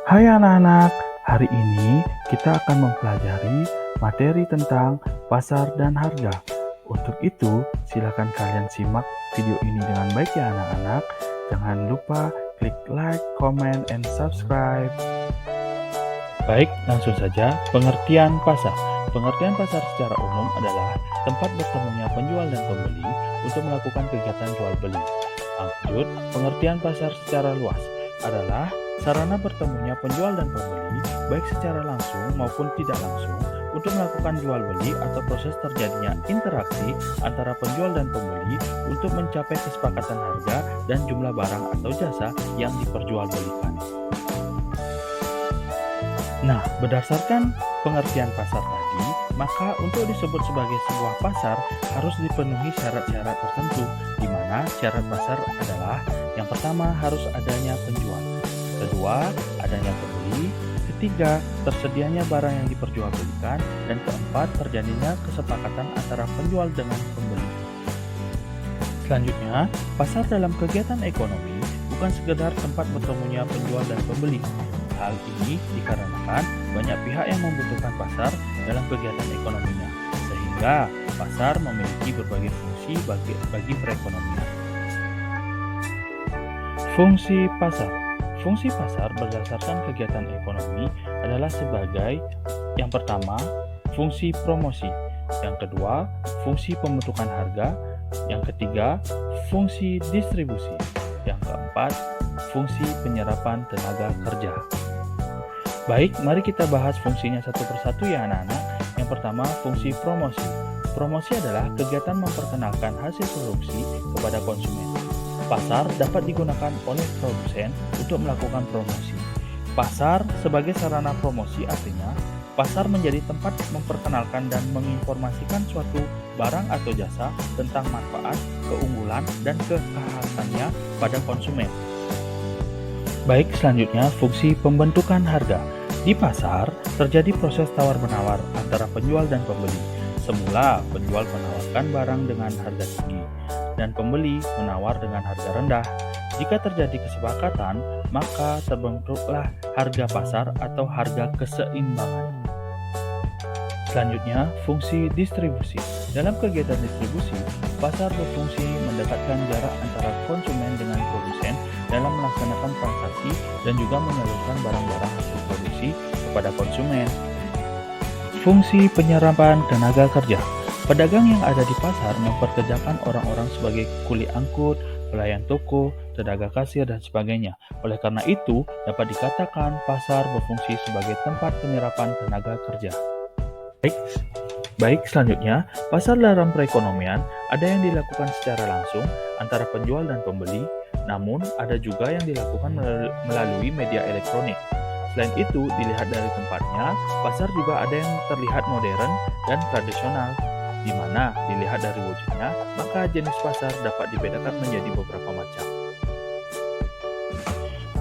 Hai anak-anak, hari ini kita akan mempelajari materi tentang pasar dan harga. Untuk itu, silakan kalian simak video ini dengan baik ya anak-anak. Jangan lupa klik like, comment, and subscribe. Baik, langsung saja pengertian pasar. Pengertian pasar secara umum adalah tempat bertemunya penjual dan pembeli untuk melakukan kegiatan jual beli. Lanjut, pengertian pasar secara luas adalah sarana bertemunya penjual dan pembeli, baik secara langsung maupun tidak langsung, untuk melakukan jual beli atau proses terjadinya interaksi antara penjual dan pembeli untuk mencapai kesepakatan harga dan jumlah barang atau jasa yang diperjualbelikan. Nah, berdasarkan pengertian pasar tadi, maka untuk disebut sebagai sebuah pasar harus dipenuhi syarat-syarat tertentu, di mana syarat pasar adalah yang pertama harus adanya penjual, kedua adanya pembeli, ketiga tersedianya barang yang diperjualbelikan, dan keempat terjadinya kesepakatan antara penjual dengan pembeli. Selanjutnya, pasar dalam kegiatan ekonomi bukan sekedar tempat bertemunya penjual dan pembeli. Hal ini dikarenakan banyak pihak yang membutuhkan pasar dalam kegiatan ekonominya, sehingga pasar memiliki berbagai fungsi bagi perekonomian. Fungsi pasar. Fungsi pasar berdasarkan kegiatan ekonomi adalah sebagai yang pertama, fungsi promosi, yang kedua, fungsi pembentukan harga, yang ketiga, fungsi distribusi, yang keempat, fungsi penyerapan tenaga kerja. Baik, mari kita bahas fungsinya satu persatu ya anak-anak. Yang pertama, fungsi promosi. Promosi adalah kegiatan memperkenalkan hasil produksi kepada konsumen. Pasar dapat digunakan oleh produsen untuk melakukan promosi. Pasar sebagai sarana promosi artinya, pasar menjadi tempat memperkenalkan dan menginformasikan suatu barang atau jasa tentang manfaat, keunggulan, dan kekhasannya pada konsumen. Baik, selanjutnya fungsi pembentukan harga. Di pasar, terjadi proses tawar-menawar antara penjual dan pembeli. Semula, penjual menawarkan barang dengan harga tinggi, dan pembeli menawar dengan harga rendah. Jika terjadi kesepakatan, maka terbentuklah harga pasar atau harga keseimbangan. Selanjutnya, fungsi distribusi. Dalam kegiatan distribusi, pasar berfungsi mendekatkan jarak antara konsumen dengan produsen dalam melaksanakan transaksi dan juga menyalurkan barang-barang hasil produksi kepada konsumen. Fungsi penyerapan tenaga kerja. Pedagang yang ada di pasar memperkerjakan orang-orang sebagai kuli angkut, pelayan toko, tenaga kasir, dan sebagainya. Oleh karena itu, dapat dikatakan pasar berfungsi sebagai tempat penyerapan tenaga kerja. Baik, selanjutnya, pasar dalam perekonomian ada yang dilakukan secara langsung antara penjual dan pembeli, namun ada juga yang dilakukan melalui media elektronik. Selain itu, dilihat dari tempatnya, pasar juga ada yang terlihat modern dan tradisional, di mana dilihat dari wujudnya, maka jenis pasar dapat dibedakan menjadi beberapa macam.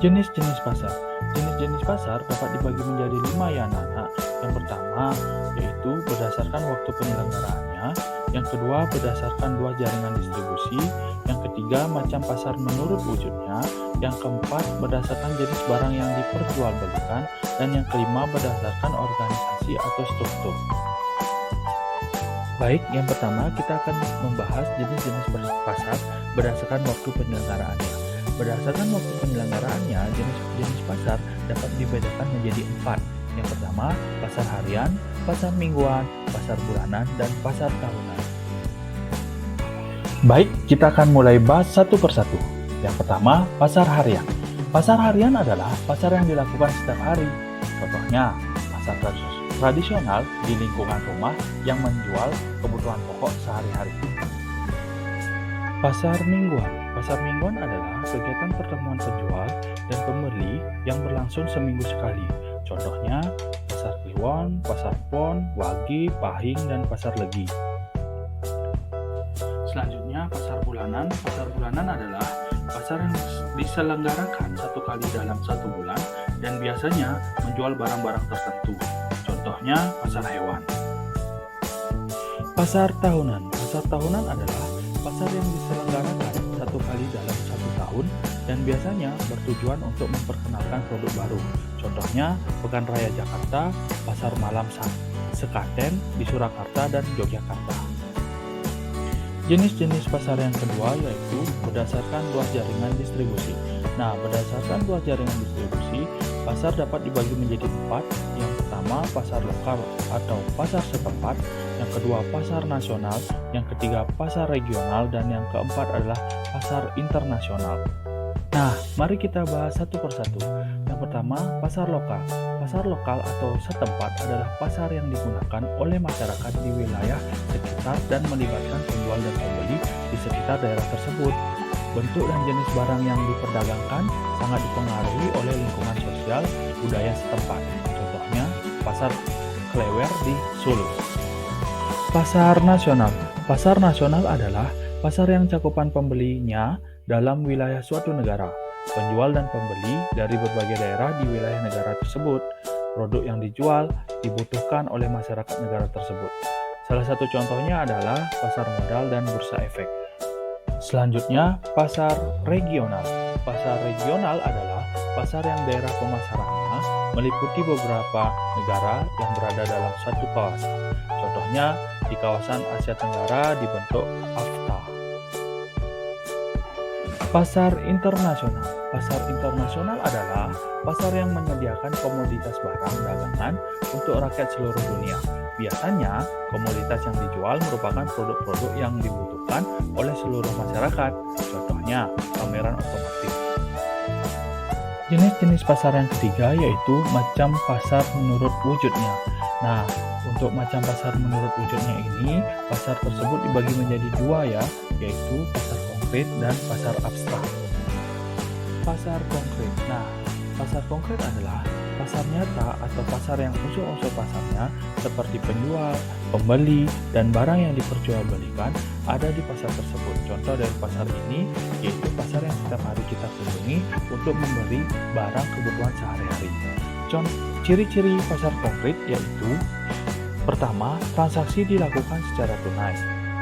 Jenis-jenis pasar. Jenis-jenis pasar dapat dibagi menjadi 5 ya anak-anak. Yang pertama yaitu berdasarkan waktu penyelenggaraannya, yang kedua berdasarkan luas jaringan distribusi, yang ketiga macam pasar menurut wujudnya, yang keempat berdasarkan jenis barang yang diperjualbelikan, dan yang kelima berdasarkan organisasi atau struktur. Baik, yang pertama kita akan membahas jenis-jenis pasar berdasarkan waktu penyelenggaraannya. Berdasarkan waktu penyelenggaraannya, jenis-jenis pasar dapat dibedakan menjadi 4. Yang pertama, pasar harian, pasar mingguan, pasar bulanan, dan pasar tahunan. Baik, kita akan mulai bahas satu persatu. Yang pertama, pasar harian. Pasar harian adalah pasar yang dilakukan setiap hari. Contohnya, pasar tradisional di lingkungan rumah yang menjual kebutuhan pokok sehari-hari. Pasar mingguan. Pasar mingguan adalah kegiatan pertemuan penjual dan pembeli yang berlangsung seminggu sekali. Contohnya, pasar Kliwon, pasar Pon, Wage, Pahing, dan pasar Legi. Selanjutnya, pasar bulanan. Pasar bulanan adalah pasar yang diselenggarakan satu kali dalam satu bulan dan biasanya menjual barang-barang tertentu. Contohnya, pasar hewan. Pasar tahunan. Pasar tahunan adalah pasar yang diselenggarakan satu kali dalam satu tahun dan biasanya bertujuan untuk memperkenalkan produk baru. Contohnya, Pekan Raya Jakarta, Pasar Malam Sekaten di Surakarta dan Yogyakarta. Jenis-jenis pasar yang kedua yaitu berdasarkan luas jaringan distribusi. Nah, berdasarkan luas jaringan distribusi, pasar dapat dibagi menjadi 4. Yang pertama, pasar lokal atau pasar setempat. Yang kedua, pasar nasional. Yang ketiga, pasar regional. Dan yang keempat adalah pasar internasional. Nah, mari kita bahas satu persatu. Yang pertama, pasar lokal. Pasar lokal atau setempat adalah pasar yang digunakan oleh masyarakat di wilayah sekitar dan melibatkan penjual dan pembeli di sekitar daerah tersebut. Bentuk dan jenis barang yang diperdagangkan sangat dipengaruhi oleh lingkungan sosial budaya setempat. Contohnya, pasar Klewer di Solo. Pasar nasional. Pasar nasional adalah pasar yang cakupan pembelinya dalam wilayah suatu negara. Penjual dan pembeli dari berbagai daerah di wilayah negara tersebut. Produk yang dijual dibutuhkan oleh masyarakat negara tersebut. Salah satu contohnya adalah pasar modal dan bursa efek. Selanjutnya, pasar regional. Pasar regional adalah pasar yang daerah pemasarannya meliputi beberapa negara yang berada dalam satu kawasan. Contohnya, di kawasan Asia Tenggara dibentuk AFTA. Pasar internasional. Pasar internasional adalah pasar yang menyediakan komoditas barang dagangan untuk rakyat seluruh dunia. Biasanya, komoditas yang dijual merupakan produk-produk yang dibutuhkan oleh seluruh masyarakat. Contohnya, pameran otomotif. Jenis-jenis pasar yang ketiga yaitu macam pasar menurut wujudnya. Nah, untuk macam pasar menurut wujudnya ini, pasar tersebut dibagi menjadi 2 ya, yaitu pasar konkret dan pasar abstrak. Pasar konkret. Nah, pasar konkret adalah pasar nyata atau pasar yang unsur-unsur pasarnya seperti penjual, pembeli, dan barang yang diperjualbelikan ada di pasar tersebut. Contoh dari pasar ini yaitu pasar yang setiap hari kita kunjungi untuk membeli barang kebutuhan sehari-hari. Ciri-ciri pasar konkret yaitu: pertama, transaksi dilakukan secara tunai.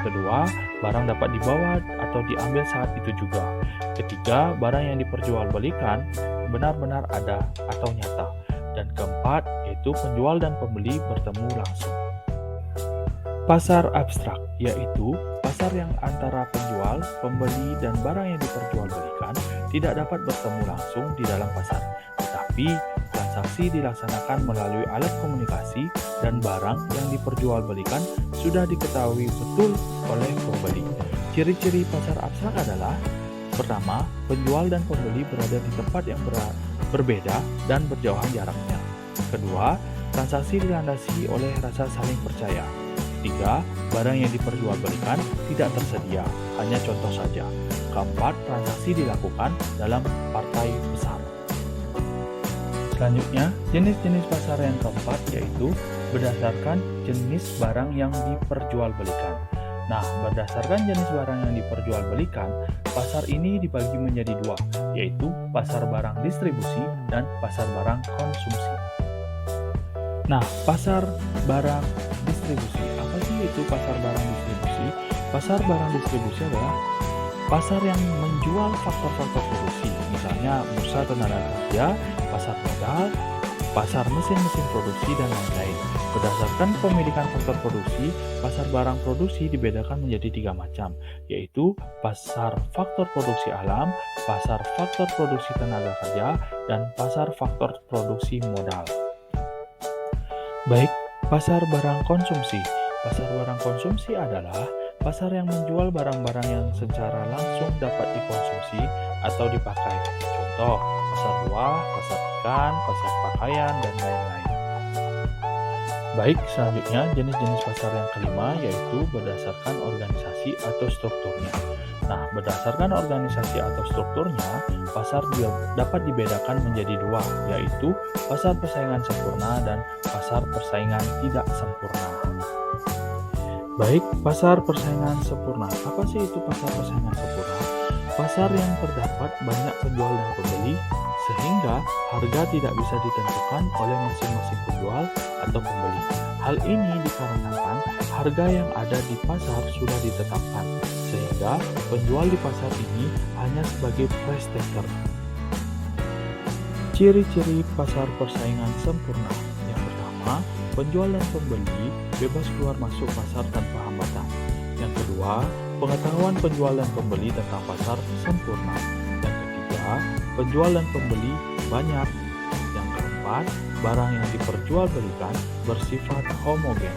Kedua, barang dapat dibawa atau diambil saat itu juga. Ketiga, barang yang diperjualbelikan benar-benar ada atau nyata. Dan keempat, yaitu penjual dan pembeli bertemu langsung. Pasar abstrak, yaitu pasar yang antara penjual, pembeli, dan barang yang diperjualbelikan tidak dapat bertemu langsung di dalam pasar. Tetapi, transaksi dilaksanakan melalui alat komunikasi dan barang yang diperjualbelikan sudah diketahui betul oleh pembeli. Ciri-ciri pasar abstrak adalah: pertama, penjual dan pembeli berada di tempat yang berbeda dan berjauhan jaraknya. Kedua, transaksi dilandasi oleh rasa saling percaya. Ketiga, barang yang diperjualbelikan tidak tersedia, hanya contoh saja. Keempat, transaksi dilakukan dalam partai besar. Selanjutnya, jenis-jenis pasar yang keempat yaitu berdasarkan jenis barang yang diperjualbelikan. Nah, berdasarkan jenis barang yang diperjualbelikan, pasar ini dibagi menjadi 2, yaitu pasar barang distribusi dan pasar barang konsumsi. Nah, pasar barang distribusi. Apa sih itu pasar barang distribusi? Pasar barang distribusi adalah pasar yang menjual faktor-faktor produksi, misalnya bursa tenaga kerja, pasar modal, pasar mesin-mesin produksi, dan lain-lain. Berdasarkan pemilikan faktor produksi, pasar barang produksi dibedakan menjadi 3 macam, yaitu pasar faktor produksi alam, pasar faktor produksi tenaga kerja, dan pasar faktor produksi modal. Baik, pasar barang konsumsi. Pasar barang konsumsi adalah pasar yang menjual barang-barang yang secara langsung dapat dikonsumsi atau dipakai. Contoh, pasar buah, pasar ikan, pasar pakaian, dan lain-lain. Baik, selanjutnya jenis-jenis pasar yang kelima yaitu berdasarkan organisasi atau strukturnya. Nah, berdasarkan organisasi atau strukturnya, pasar dapat dibedakan menjadi 2, yaitu pasar persaingan sempurna dan pasar persaingan tidak sempurna. Baik, pasar persaingan sempurna. Apa sih itu pasar persaingan sempurna? Pasar yang terdapat banyak penjual dan pembeli, sehingga harga tidak bisa ditentukan oleh masing-masing penjual atau pembeli. Hal ini dikarenakan harga yang ada di pasar sudah ditetapkan, sehingga penjual di pasar ini hanya sebagai price taker. Ciri-ciri pasar persaingan sempurna. Yang pertama, penjual dan pembeli bebas keluar masuk pasar tanpa hambatan. Yang kedua, pengetahuan penjual dan pembeli tentang pasar sempurna. Yang ketiga, penjual dan pembeli banyak. Yang keempat, barang yang diperjualbelikan bersifat homogen.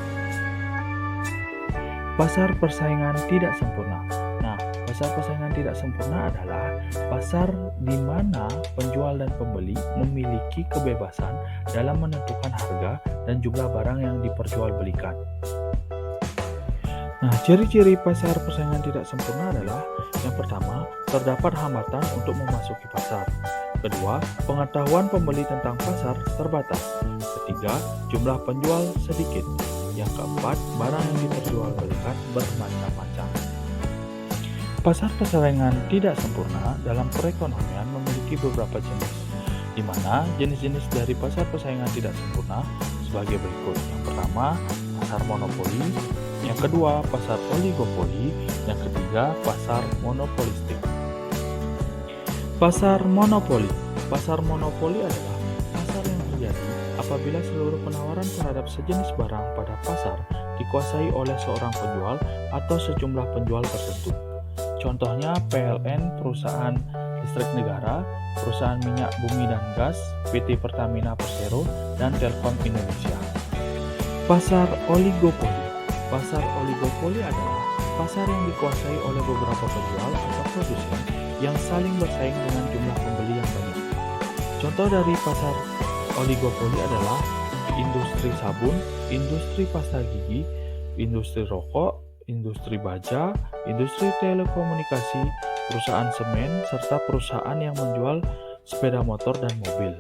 Pasar persaingan tidak sempurna. Nah, pasar persaingan tidak sempurna adalah pasar di mana penjual dan pembeli memiliki kebebasan dalam menentukan harga dan jumlah barang yang diperjualbelikan. Nah, ciri-ciri pasar persaingan tidak sempurna adalah yang pertama, terdapat hambatan untuk memasuki pasar. Kedua, pengetahuan pembeli tentang pasar terbatas. Ketiga, jumlah penjual sedikit. Yang keempat, barang yang diperjualbelikan bermacam-macam. Pasar persaingan tidak sempurna dalam perekonomian memiliki beberapa jenis, di mana jenis-jenis dari pasar persaingan tidak sempurna sebagai berikut. Yang pertama, pasar monopoli. Yang kedua, pasar oligopoli. Yang ketiga, pasar monopolistik. Pasar monopoli. Pasar monopoli adalah pasar yang terjadi apabila seluruh penawaran terhadap sejenis barang pada pasar dikuasai oleh seorang penjual atau sejumlah penjual tertentu. Contohnya PLN, perusahaan listrik negara, perusahaan minyak bumi dan gas, PT Pertamina Persero, dan Telkom Indonesia. Pasar oligopoli. Pasar oligopoli adalah pasar yang dikuasai oleh beberapa penjual atau produsen yang saling bersaing dengan jumlah pembeli yang banyak. Contoh dari pasar oligopoli adalah industri sabun, industri pasta gigi, industri rokok, industri baja, industri telekomunikasi, perusahaan semen, serta perusahaan yang menjual sepeda motor dan mobil.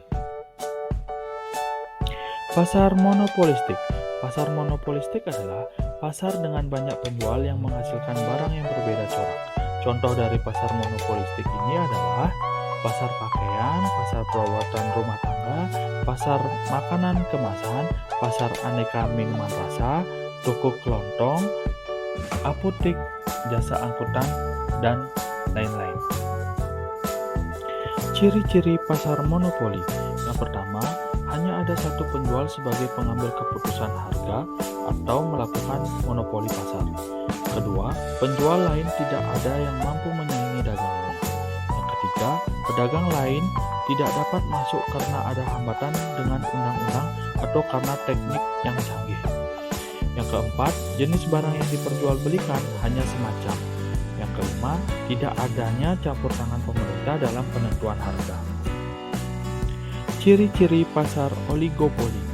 Pasar monopolistik. Pasar monopolistik adalah pasar dengan banyak penjual yang menghasilkan barang yang berbeda corak. Contoh dari pasar monopolistik ini adalah pasar pakaian, pasar perawatan rumah tangga, pasar makanan kemasan, pasar aneka minuman rasa, toko kelontong, apotek, jasa angkutan, dan lain-lain. Ciri-ciri pasar monopoli. Yang pertama, hanya ada satu penjual sebagai pengambil keputusan harga atau melakukan monopoli pasar. Kedua, penjual lain tidak ada yang mampu menyaingi dagangannya. Yang ketiga, pedagang lain tidak dapat masuk karena ada hambatan dengan undang-undang atau karena teknik yang canggih. Yang keempat, jenis barang yang diperjualbelikan hanya semacam. Yang kelima, tidak adanya campur tangan pemerintah dalam penentuan harga. Ciri-ciri pasar oligopoli.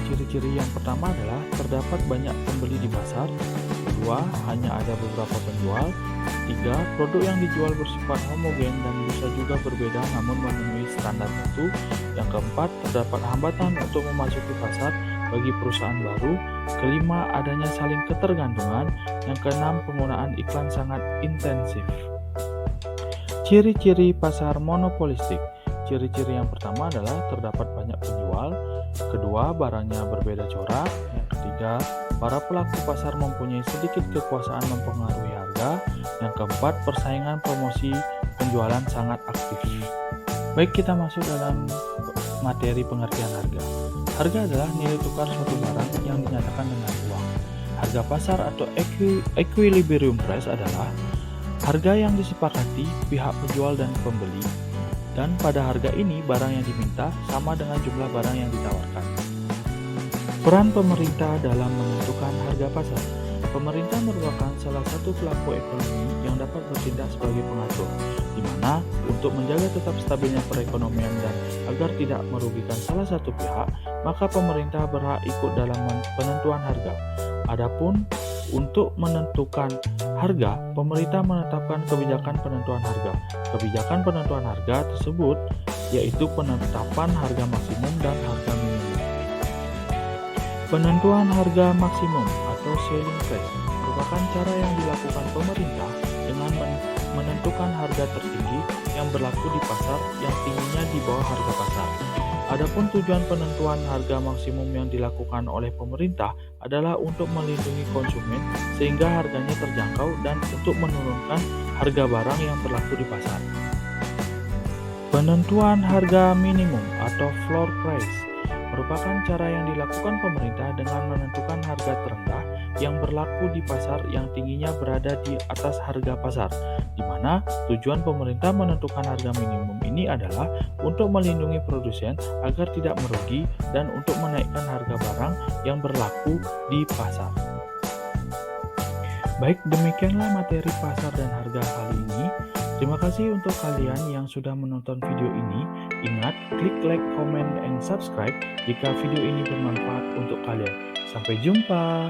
Ciri-ciri yang pertama adalah terdapat banyak pembeli di pasar. Kedua, hanya ada beberapa penjual. Tiga, produk yang dijual bersifat homogen dan bisa juga berbeda namun memenuhi standar mutu. Yang keempat, terdapat hambatan untuk memasuki pasar bagi perusahaan baru. Kelima, adanya saling ketergantungan. Yang keenam, penggunaan iklan sangat intensif. Ciri-ciri pasar monopolistik. Ciri-ciri yang pertama adalah terdapat banyak penjual. Kedua, barangnya berbeda corak. Yang ketiga, para pelaku pasar mempunyai sedikit kekuasaan mempengaruhi harga. Yang keempat, persaingan promosi penjualan sangat aktif. Baik, kita masuk dalam materi pengertian harga. Harga adalah nilai tukar suatu barang yang dinyatakan dengan uang. Harga pasar atau equilibrium price adalah harga yang disepakati pihak penjual dan pembeli, dan pada harga ini barang yang diminta sama dengan jumlah barang yang ditawarkan. Peran pemerintah dalam menentukan harga pasar. Pemerintah merupakan salah satu pelaku ekonomi yang dapat bertindak sebagai pengatur, di mana untuk menjaga tetap stabilnya perekonomian dan agar tidak merugikan salah satu pihak, maka pemerintah berhak ikut dalam penentuan harga. Adapun untuk menentukan harga, pemerintah menetapkan kebijakan penentuan harga. Kebijakan penentuan harga tersebut yaitu penetapan harga maksimum dan harga minimum. Penentuan harga maksimum atau selling price merupakan cara yang dilakukan pemerintah dengan menentukan harga tertinggi yang berlaku di pasar yang tingginya di bawah harga pasar. Adapun tujuan penentuan harga maksimum yang dilakukan oleh pemerintah adalah untuk melindungi konsumen sehingga harganya terjangkau dan untuk menurunkan harga barang yang berlaku di pasar. Penentuan harga minimum atau floor price merupakan cara yang dilakukan pemerintah dengan menentukan harga terendah yang berlaku di pasar yang tingginya berada di atas harga pasar, di mana tujuan pemerintah menentukan harga minimum ini adalah untuk melindungi produsen agar tidak merugi dan untuk menaikkan harga barang yang berlaku di pasar. Baik, demikianlah materi pasar dan harga kali ini. Terima kasih untuk kalian yang sudah menonton video ini. Ingat, klik like, comment, and subscribe jika video ini bermanfaat untuk kalian. Sampai jumpa.